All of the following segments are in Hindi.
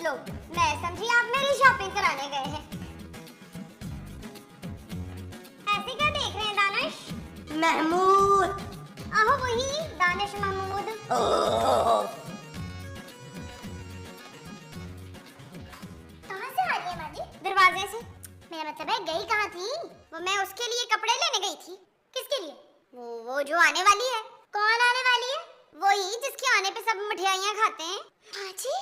लो, मैं समझी आप मेरी शॉपिंग कराने गए हैं। ऐसे क्या देख रहे हैं दानिश? महमूद। आहो वही दानिश महमूद। कहाँ से आ रही है माँ जी? दरवाजे से। मेरा मतलब है गई कहाँ थी? वो मैं उसके लिए कपड़े लेने गई थी। किसके लिए? वो जो आने वाली है। कौन आने वाली है? वही जिसके आने पे सब मिठाइयाँ खाते हैं। माँ जी,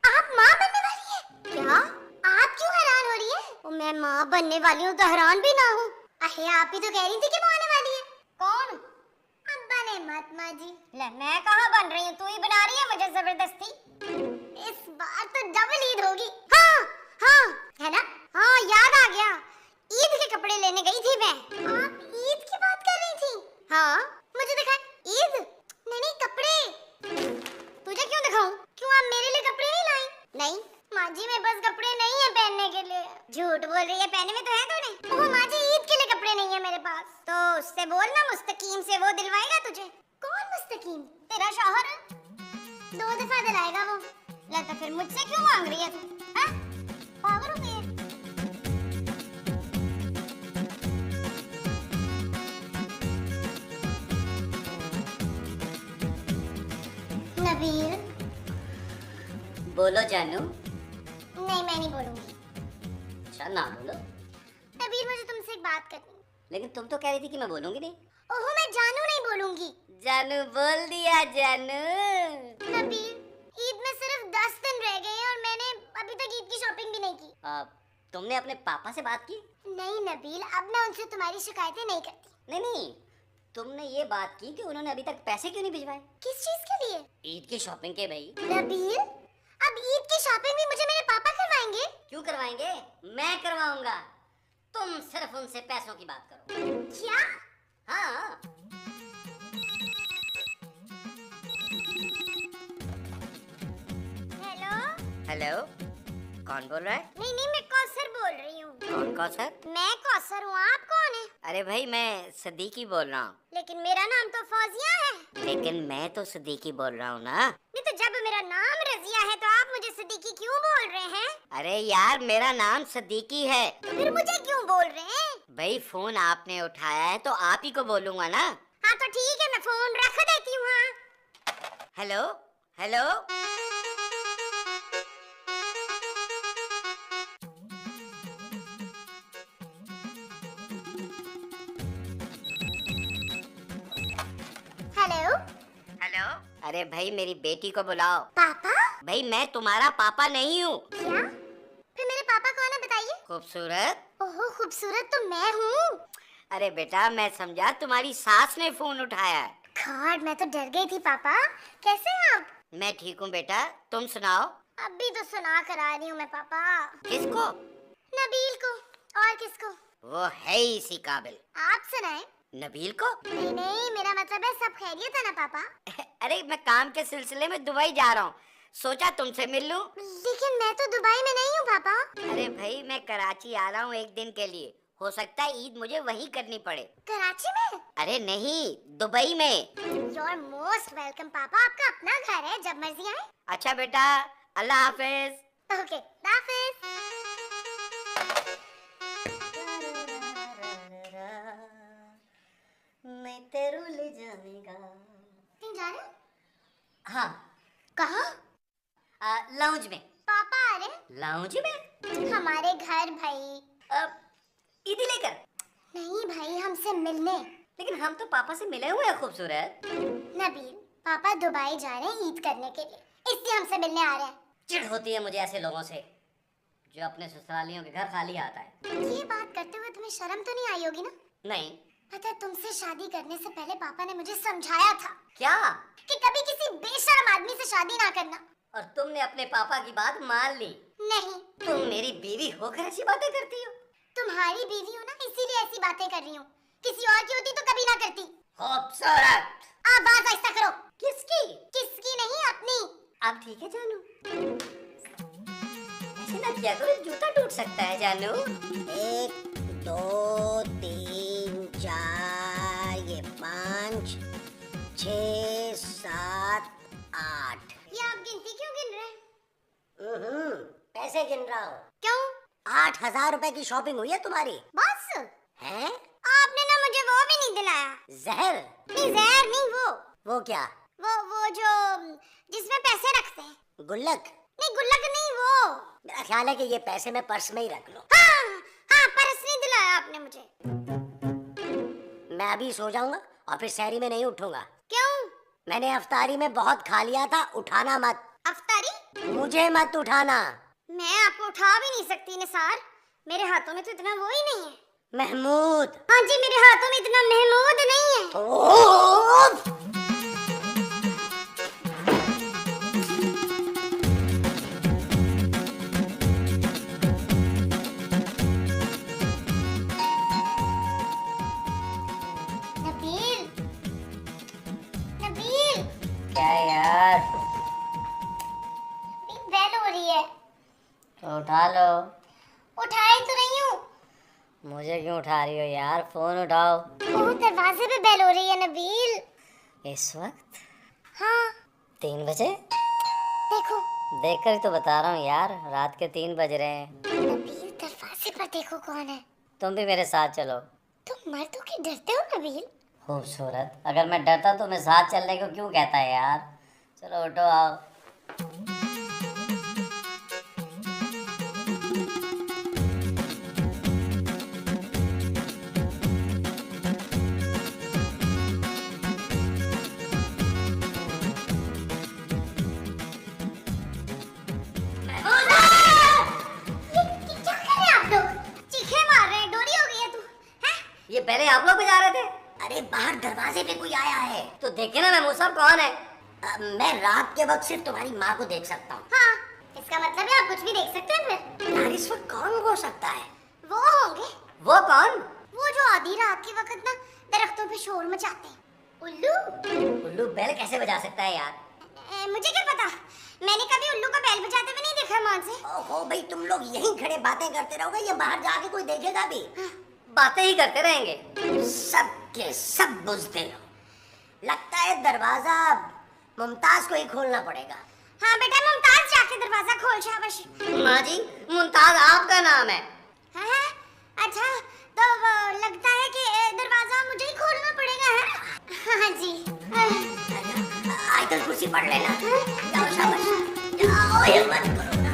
आप माँ बनने वाली है? क्या? आप क्यों हैरान हो रही है? वो मैं माँ बनने वाली हूँ तो हैरान भी ना हूँ। अरे आप ही तो कह रही थी कि वो आने वाली है। कौन? अब बने मत माँ जी। ले मैं कहाँ बन रही हूँ, तू ही बना रही है मुझे जबरदस्ती। इस बार तो डबल ईद होगी। हाँ हाँ है ना? हाँ याद आ गया, ईद के कपड़े लेने गई थी मैं। आप ईद की बात कर रही थी? हाँ मुझे दिखा ईद नहीं कपड़े। तुझे क्यों दिखाऊं? क्यों आप मेरे लिए कपड़े नहीं लाई? नहीं माँ जी मेरे पास कपड़े नहीं है पहनने के लिए। झूठ बोल रही है, पहने में तो है तूने। ओह माँ जी ईद के लिए कपड़े नहीं है मेरे पास। तो उससे बोल ना, मुस्तकीम से, वो दिलवाएगा तुझे। कौन मुस्तकीम? तेरा शौहर। 2 दफा दिलाएगा वो। ले तो फिर मुझसे क्यों मांग रही है तू? हाँ? पागल हो गई है? नबील। बोलो जानू। नहीं मैं नहीं बोलूंगी। अच्छा ना बोलो। नबील मुझे तुमसे एक बात करनी। लेकिन तुम तो कह रही थी कि मैं बोलूंगी नहीं। ओहो मैं जानू नहीं बोलूंगी। जानू बोल दिया जानू। नबील ईद में सिर्फ 10 दिन रह गए हैं और मैंने अभी तक ईद की शॉपिंग भी नहीं की। तुमने अपने पापा से बात की? नहीं नबील, अब मैं उनसे तुम्हारी शिकायतें नहीं करती। नहीं, तुमने ये बात की कि उन्होंने अभी तक पैसे क्यों नहीं भिजवाए? किस चीज के लिए? ईद की शॉपिंग के भाई। नबील अब ईद की शॉपिंग भी मुझे मेरे पापा करवाएंगे? क्यों करवाएंगे, मैं करवाऊंगा। तुम सिर्फ उनसे पैसों की बात करो। क्या? हाँ। हेलो हेलो, कौन बोल रहा है? नहीं मैं कौसर बोल रही हूँ। कौन कौसर? मैं कौसर हूँ, आप कौन है? अरे भाई मैं सदीकी बोल रहा हूँ। लेकिन मेरा नाम तो फौजिया है। लेकिन मैं तो सदीकी बोल रहा हूँ ना। नहीं तो जब मेरा नाम रजिया है तो आप मुझे सिद्दीकी क्यों बोल रहे हैं? अरे यार मेरा नाम सदीकी है। तो फिर मुझे क्यों बोल रहे हैं? भाई फोन आपने उठाया है तो आप ही को बोलूंगा ना। हाँ तो ठीक है, मैं फोन रख देती हूँ। हाँ हेलो हेलो। Hello hello. अरे भाई मेरी बेटी को बुलाओ। पापा? भाई मैं तुम्हारा पापा नहीं हूँ। क्या? फिर मेरे पापा कौन है बताइए? खूबसूरत। ओहो खूबसूरत तो मैं हूँ। अरे बेटा मैं समझा तुम्हारी सास ने फोन उठाया है। गॉड मैं तो डर गई थी। पापा कैसे हैं आप? मैं ठीक हूँ बेटा, तुम सुनाओ। अभी तो सुना कर आ रही हूँ मैं पापा। किसको? नबील को। और किसको? वो है ही इसी काबिल। आप सुनाए। नबील को? नहीं मेरा मतलब है सब खैरियत है ना पापा? अरे मैं काम के सिलसिले में दुबई जा रहा हूँ, सोचा तुमसे मिल लूं। लेकिन मैं तो दुबई में नहीं हूँ पापा। अरे भाई मैं कराची आ रहा हूँ एक दिन के लिए, हो सकता है ईद मुझे वहीं करनी पड़े। कराची में? अरे नहीं, दुबई में। You're most welcome पापा, आपका अपना घर है, जब मर्जी आए। अच्छा बेटा, अल्लाह हाफिज। ओके हाफिज। मैं तेरे ले जानेगा। कहीं जा रहे हो? हाँ। कहाँ? लाउंज में। पापा आ रहे हैं? लाउंज में? हमारे घर भाई। ईदी लेकर? नहीं भाई, हमसे मिलने। लेकिन हम तो पापा से मिले हुए हैं खूबसूरत। नबील पापा दुबई जा रहे हैं ईद करने के लिए, इसलिए हमसे मिलने आ रहे हैं। चिढ़ होती है मुझे ऐसे लोगों से जो अपने ससुरालियों के घर खाली आता है। ये बात करते हुए तुम्हें शर्म तो नहीं आई होगी ना? नहीं। पता है, तुमसे शादी करने से पहले पापा ने मुझे समझाया था क्या? कि कभी किसी बेशर्म आदमी से शादी ना करना। और तुमने अपने पापा की बात मान ली? नहीं। तुम मेरी बीवी होकर ऐसी बातें करती हो? तुम्हारी बीवी हो ना, इसीलिए ऐसी बातें कर रही हूँ। किसी और की होती तो कभी ना करती। खूबसूरत। आवाज आहिस्ता करो। किसकी? किसकी नहीं, अपनी। अब ठीक है जानू, ऐसे ना किया करो, जूता टूट सकता है जानू। 1 2 3 4 ये 5 6 7 8। ये आप गिनती क्यों गिन रहे हैं? पैसे गिन रहा हूँ। क्यों? 8,000 रुपए की शॉपिंग हुई है तुम्हारी। बस हैं? आपने ना मुझे वो भी नहीं दिलाया। जहर? नहीं, जहर नहीं, वो क्या? वो जो जिसमें पैसे रखते हैं। गुल्लक? नहीं, गुल्लक नहीं, वो। मेरा ख्याल है कि ये पैसे मैं पर्स में ही रख लूं। हाँ हाँ, पर्स नहीं दिलाया आपने मुझे। मैं अभी सो जाऊंगा और फिर शहरी में नहीं उठूंगा। क्यों? मैंने अफ्तारी में बहुत खा लिया था, उठाना मत। अफ्तारी? मुझे मत उठाना। मैं आपको उठा भी नहीं सकती निसार, मेरे हाथों में तो इतना वो ही नहीं है। महमूद? हाँ जी, मेरे हाथों में इतना महमूद नहीं है। ओह! नबील, नबील, क्या यार? बेल हो रही है। तो उठा लो। उठा ही तो रही हूँ। मुझे क्यों उठा रही हो यार? फोन उठाओ। ओह, दरवाजे पे बेल हो रही है नबील। इस वक्त? हाँ। 3 बजे? देखो। देखकर ही तो बता रहा हूँ यार, रात के 3 बज रहे हैं। नबील, दरवाजे पर देखो कौन है। तुम भी मेरे साथ चलो। तुम मर्दों के डरते हो नबील? खूबसूरत, अगर मैं डरता तो मैं साथ चलने को क्यों कहता है यार? चलो उठो, आओ। क्या कर रहे हैं आप लोग? चीखे मार रहे हैं, डोरी हो गई है तू, हैं? ये पहले आप लोग बजा रहे थे? अरे बाहर दरवाजे पे कोई आया है। तो देखे ना, मैं मुसहब कौन है? मैं रात के वक्त सिर्फ तुम्हारी माँ को देख सकता हूँ। हाँ, इसका मतलब है आप कुछ भी देख सकते हैं फिर। यार इस वक्त कौन हो सकता है? वो होंगे, वो कौन? वो जो आधी रात के वक्त ना दरख्तों पे शोर मचाते हैं। उल्लू। उल्लू बैल कैसे बजा सकता है यार? मुझे क्या पता, मैंने कभी उल्लू को बैल बजाते हुए नहीं देखा मान से। ओहो भाई, तुम लोग यहीं खड़े बातें करते रहोगे या बाहर जाके कोई देखेगा भी? बातें ही करते रहेंगे। सब के सब बुझते हो। लगता है दरवाजा मुमताज को ही खोलना पड़ेगा। हाँ बेटा, मुमताज जाके दरवाजा खोल शाबाश। माँ जी, मुमताज आपका नाम है। हाँ? अच्छा, तो वो लगता है कि दरवाजा मुझे ही खोलना पड़ेगा, है? हाँ जी। आयतल कुर्सी पढ़ लेना। जाओ शाबाश, जाओ, ये मत करो ना।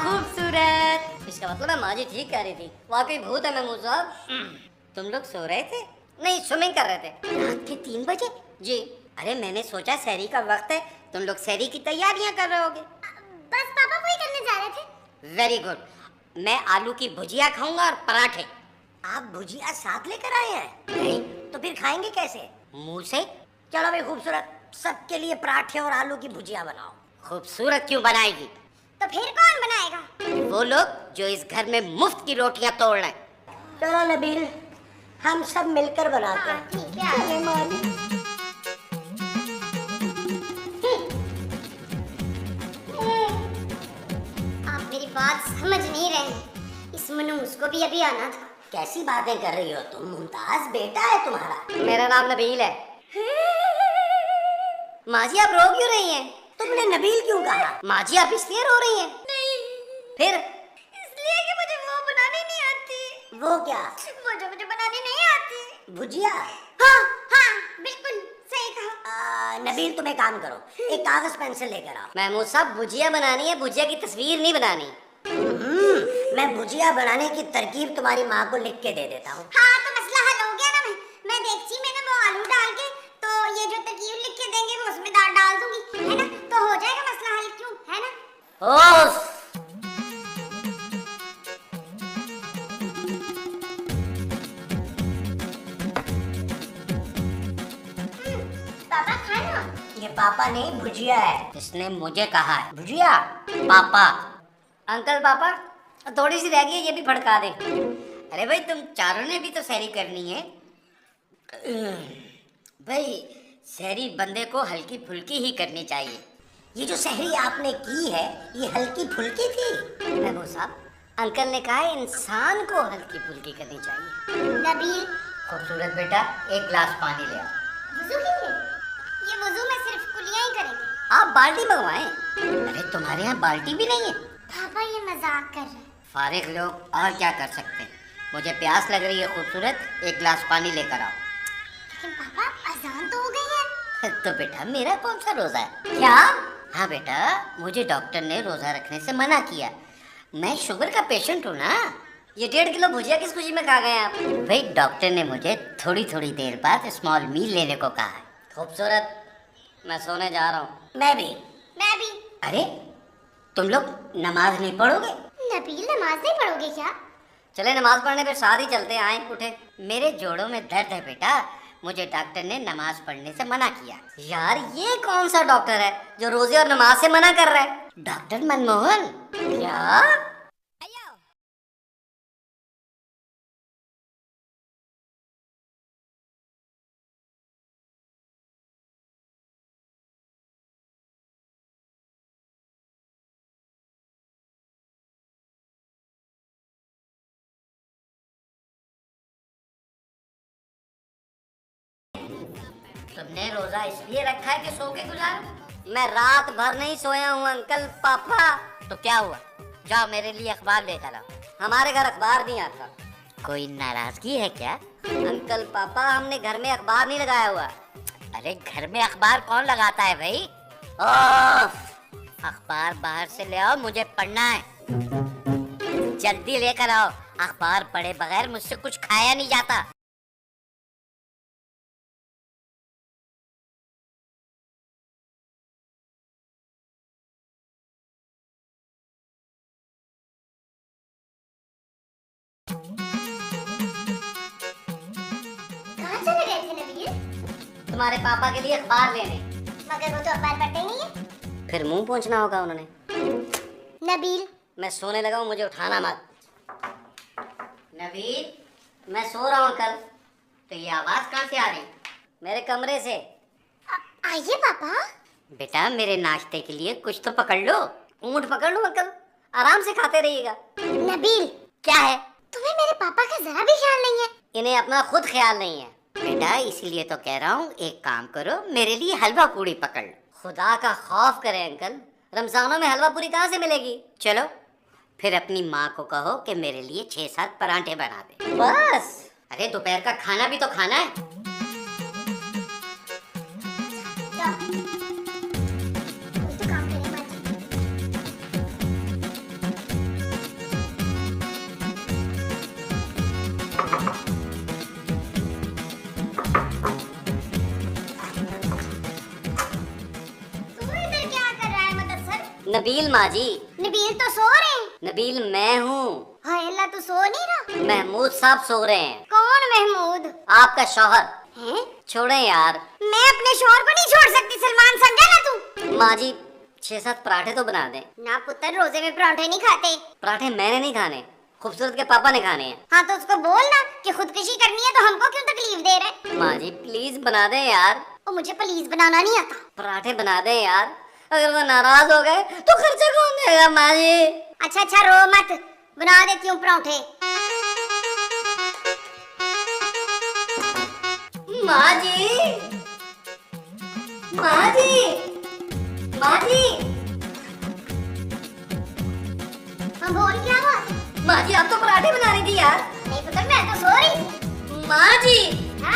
खूबसूरत, इसका मतलब है माँ जी ठीक कह रही थी, वाकई भूत है मैं मुसहब। तुम लोग सो रहे थे? नहीं, स्विमिंग कर रहे थे। रात के 3 बजे? जी। अरे मैंने सोचा सहरी का वक्त है, तुम लोग सहरी की तैयारियां कर रहे होगे। बस पापा वही करने जा रहे थे। Very good. मैं आलू की भुजिया खाऊंगा और पराठे। आप भुजिया साथ लेकर आए हैं? नहीं तो फिर खाएंगे कैसे? मुंह से। चलो भाई खूबसूरत, सबके लिए पराठे और आलू की भुजिया बनाओ। खूबसूरत क्यों बनाएगी? तो फिर कौन बनाएगा? वो लोग जो इस घर में मुफ्त की रोटियां तोड़ रहे हैं। चलो नबील, हम सब मिलकर बनाते हाँ, हैं। ठीक है। चले माली। आप मेरी बात समझ नहीं रहे हैं, इस मनूस को भी अभी आना था। कैसी बातें कर रही हो तुम? मुमताज बेटा है तुम्हारा। मेरा नाम नबील है। माँ जी आप रो क्यों रही हैं? तुमने नबील क्यों कहा? माँ जी आप इसलिए रो रही हैं? नहीं, फिर? इसलिए कि मुझे वो बनानी नहीं आती। वो क्या? वो जो मुझे बनानी नहीं आती। भुजिया? हाँ हाँ बिल्कुल सही कहा। नबील तुम एक काम करो, एक कागज पेंसिल लेकर आओ। महमूद साहब भुजिया बनानी है, भुजिया की तस्वीर नहीं बनानी। मैं भुजिया बनाने की तरकीब तुम्हारी माँ को लिख के दे देता हूँ। हाँ तो मसला हल हो गया ना। मैं देखती मैंने वो आलू डाल के तो ये जो तरकीब लिख के देंगे वो उसमें दाल डाल दूंगी, है ना, तो हो जाएगा मसला हल, क्यों, है ना। ओफ, पापा खाना। ये पापा नहीं भुजिया है। इसने मुझे कहा है भुजिया? पापा। अंकल पापा थोड़ी सी रह गई है, ये भी फड़का दे। अरे भाई तुम चारों ने भी तो सहरी करनी है। भाई सहरी बंदे को हल्की फुल्की ही करनी चाहिए। ये जो सहरी आपने की है ये हल्की फुल्की थी? महमूद साहब अंकल ने कहा है इंसान को हल्की फुल्की करनी चाहिए। नबील खूबसूरत बेटा एक गिलास पानी ले आओ। वुजू के लिए? ये वुजू में सिर्फ कुलियां ही करेंगे। आप बाल्टी मंगवाएं। अरे तुम्हारे यहाँ बाल्टी भी नहीं है? पापा ये मजाक कर रहे हैं। फारिग लोग और क्या कर सकते हैं। मुझे प्यास लग रही है खूबसूरत, एक गिलास पानी लेकर आओ। लेकिन पापा अजान तो हो गई है। तो बेटा मेरा कौन सा रोजा है? क्या? हाँ बेटा मुझे डॉक्टर ने रोजा रखने से मना किया। मैं शुगर का पेशेंट हूँ ना। ये 1.5 किलो भुजिया किस खुशी में खा गए आप? भाई डॉक्टर ने मुझे थोड़ी थोड़ी देर बाद स्मॉल मील लेने को कहा है। खूबसूरत मैं सोने जा रहा हूँ। मैं भी। मैं भी। अरे तुम लोग नमाज नहीं पढ़ोगे? नबील नमाज नहीं पढ़ोगे क्या? चले नमाज पढ़ने पे साथ ही चलते, आए उठे। मेरे जोड़ों में दर्द है बेटा, मुझे डॉक्टर ने नमाज पढ़ने से मना किया। यार ये कौन सा डॉक्टर है जो रोजे और नमाज से मना कर रहा है? डॉक्टर मनमोहन? क्या? तुमने रोजा इसलिए रखा है कि सो के गुजारो? मैं रात भर नहीं सोया हूँ अंकल पापा। तो क्या हुआ? जाओ मेरे लिए अखबार लेकर आओ। हमारे घर अखबार नहीं आता। कोई नाराजगी है क्या? अंकल पापा हमने घर में अखबार नहीं लगाया हुआ। अरे घर में अखबार कौन लगाता है भाई? अखबार बाहर से ले आओ, मुझे पढ़ना है। जल्दी लेकर आओ, अखबार पढ़े बगैर मुझसे कुछ खाया नहीं जाता। कहाँ चले गए थे नबील? तुम्हारे पापा के लिए अखबार लेने। मगर वो तो अखबार पढ़ते ही नहीं है। फिर मुंह पोंछना होगा उन्होंने। नबील मैं सोने लगा हूँ, मुझे उठाना मत। नबील मैं सो रहा हूँ अंकल। तो ये आवाज कहाँ से आ रही? मेरे कमरे से। आइए पापा। बेटा मेरे नाश्ते के लिए कुछ तो पकड़ लो। ऊँट पकड़ लो अंकल, आराम से खाते रहिएगा। नबील क्या है? तुम्हें मेरे पापा का जरा भी ख्याल नहीं है। इन्हें अपना खुद ख्याल नहीं है बेटा, इसीलिए तो कह रहा हूँ एक काम करो, मेरे लिए हलवा पूरी पकड़ लो। खुदा का खौफ करें अंकल, रमजानों में हलवा पूरी कहाँ से मिलेगी? चलो फिर अपनी माँ को कहो कि मेरे लिए 6-7 परांठे बना दे बस। अरे दोपहर का खाना भी तो खाना है। जाओ। कोई तो काम करे मत। तू इधर क्या कर रहा है मुदस्सर? नबील माँ जी। नबील तो सो रहे हैं। नबील मैं हूँ। हाय अल्लाह तू सो नहीं रहा? महमूद साहब सो रहे हैं। कौन महमूद? आपका शौहर। हैं? छोड़े यार। मैं अपने शोहर को नहीं छोड़ सकती सलमान, समझा ना तू? माँ जी 6-7 पराठे तो बना दें। ना पुत्र रोजे में पराठे नहीं खाते। पराठे मैंने नहीं खाने, खूबसूरत के पापा ने खाने हैं। हाँ तो उसको बोल ना कि खुदकुशी करनी है तो हमको क्यों तकलीफ दे रहे? माँ जी प्लीज बना दें यार। वो मुझे प्लीज बनाना नहीं आता। पराठे बना दें यार, अगर वो नाराज हो गए तो खर्चा कौन देगा माँ जी? अच्छा अच्छा रो मत, बना देती हूँ पराठे। माँ जी, माँ जी, माँ जी। हाँ बोल क्या हुआ? माँ जी आप तो पराठे बना रही थी यार। नहीं पुत्र मैं तो सो रही थी। माँ जी। हाँ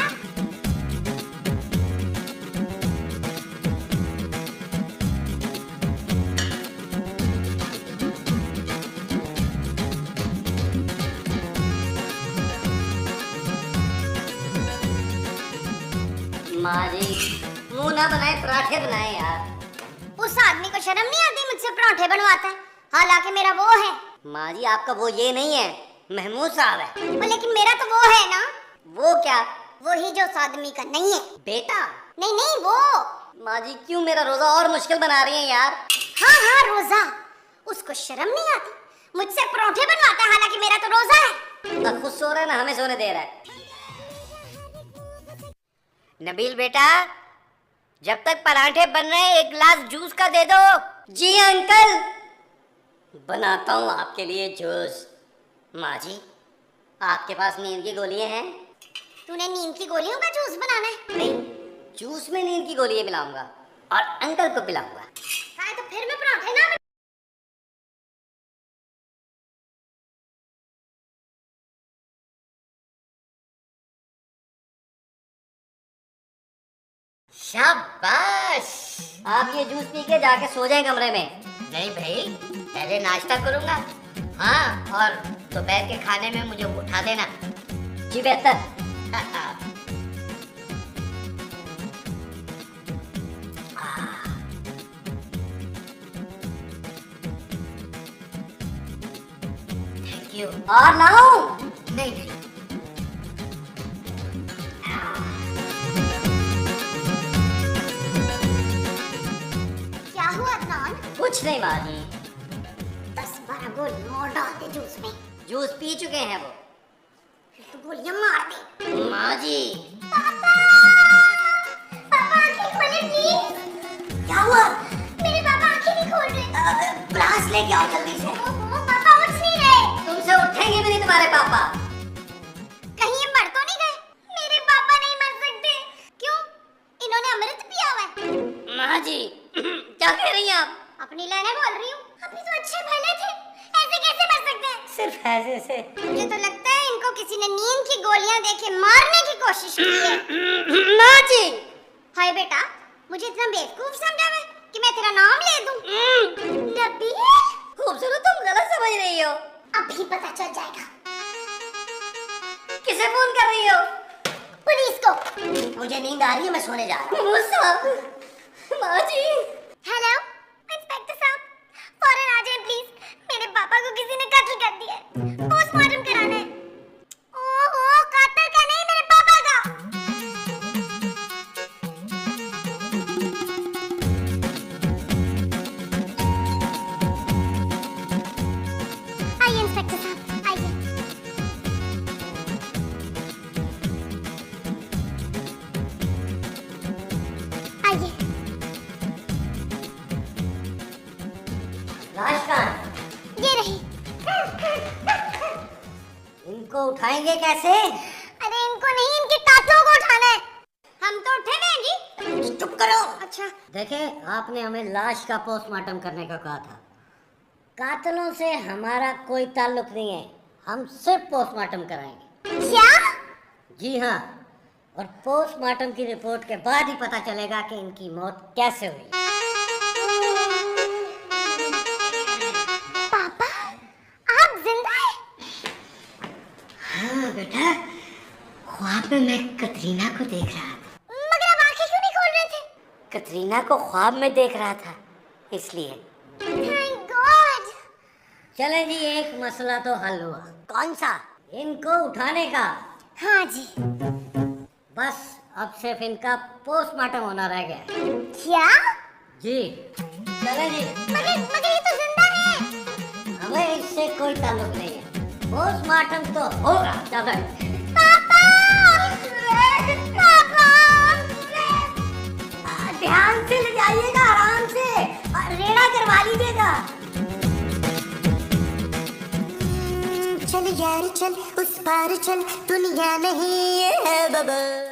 माँ जी, मुंह ना बनाए पराठे बनाए यार। उस आदमी को शर्म नहीं आती मुझसे पराठे बनवाता है, हालांकि मेरा वो है। माँ जी आपका वो ये नहीं है, महमूद साहब है। लेकिन मेरा तो वो है ना। वो क्या? वही जो उस आदमी का नहीं है। बेटा? नहीं नहीं वो। माँ जी क्यों मेरा रोजा और मुश्किल बना रही हैं यार? हाँ हाँ रोजा, उसको शर्म नहीं आती मुझसे पराठे बनवाता है, हालांकि मेरा तो रोजा है। ना खुद सो रहा है ना हमें सोने दे रहा है। नबील बेटा, जब तक पराठे बन रहे हैं एक गिलास जूस का दे दो। जी अंकल, बनाता हूँ आपके लिए जूस। माँ जी आपके पास नींद की गोलियां हैं? तूने नींद की गोलियों का जूस बनाना है? नहीं, जूस में नींद की गोलियां मिलाऊंगा और अंकल को पिलाऊंगा। हाँ तो फिर मैं पराठे ना। शाबाश, आप ये जूस पी के जाके सो जाएं कमरे में। नहीं भाई, पहले नाश्ता करूंगा। हाँ, और दोपहर के खाने में मुझे उठा देना। जी बेहतर। Thank you. और लाऊं? नहीं नहीं। क्या हुआ अदनान? कुछ नहीं माँ जी। 10-12 गोलियां और डाल दे जूस में। जूस पी चुके हैं वो। फिर तो गोलियां मार दे। माँ जी। पापा आंखें खोले प्लीज। क्या हुआ? मेरे पापा आंखें नहीं खोल रहे। ग्लास लेके आओ जल्दी से। ओहो, पापा उठ नहीं रहे। तुमसे उठेंगे भी नहीं तुम्हारे पापा। कहीं ये मर तो नहीं गए? मेरे पापा नहीं मर सकते। क्यों? इन्होंने अमृत पिया हुआ है। माँ जी क्या कह रही हैं आप? अपनी लाने बोल रही हूँ। अभी तो अच्छे भले थे, ऐसे कैसे मर सकते हैं? सिर्फ ऐसे से। मुझे तो लगता है इनको किसी ने नींद की गोलियां देके मारने की कोशिश की है। माँ जी। हाय बेटा, मुझे इतना बेवकूफ समझा है कि मैं तेरा नाम ले दूं? नबील। खूबसूरत, तुम गलत समझ रही हो। अभी पता चल जाएगा। किसे फोन कर रही हो? पुलिस को। मुझे नींद आ रही है, मैं सोने जा रहा हूँ। माँ जी। हेलो इंस्पेक्टर साहब, फौरन आ जाएं प्लीज। मेरे पापा को किसी ने कत्ल कर दिया है, पोस्टमार्टम कराना है। ओहो, कातिल का नहीं, मेरे पापा का। आइए इंस्पेक्टर साहब, आइए। आइए। लाश कहाँ है? ये रही। इनको उठाएंगे कैसे? अरे इनको नहीं, इनके कातलों को उठाना है। हम तो उठे हुए हैं जी। चुप करो। अच्छा, देखें, आपने हमें लाश का पोस्टमार्टम करने का कहा था। कातलों से हमारा कोई ताल्लुक नहीं है, हम सिर्फ पोस्टमार्टम कराएंगे। क्या? जी हाँ, और पोस्टमार्टम की रिपोर्ट के बाद ही पता चलेगा कि इनकी मौत कैसे हुई। पापा, आप जिंदा हैं? हाँ बेटा, ख्वाब में मैं कतरीना को देख रहा था। मगर आप आंखें क्यों नहीं खोल रहे थे? कतरीना को ख्वाब में देख रहा था, इसलिए। Thank God. चले जी, एक मसला तो हल हुआ। कौन सा? इनको उठाने का। हाँ जी। बस अब सिर्फ इनका पोस्टमार्टम होना रह गया है। क्या? जी चले जी। मगर ये तो जिंदा है। हमें इससे कोई ताल्लुक नहीं है, पोस्टमार्टम तो होगा। चलो। पापा! पापा! ध्यान से ले जाइएगा, आराम से, और रेड़ा करवा लीजिएगा। चल यार चल, उस पार चल, दुनिया नहीं है बबल।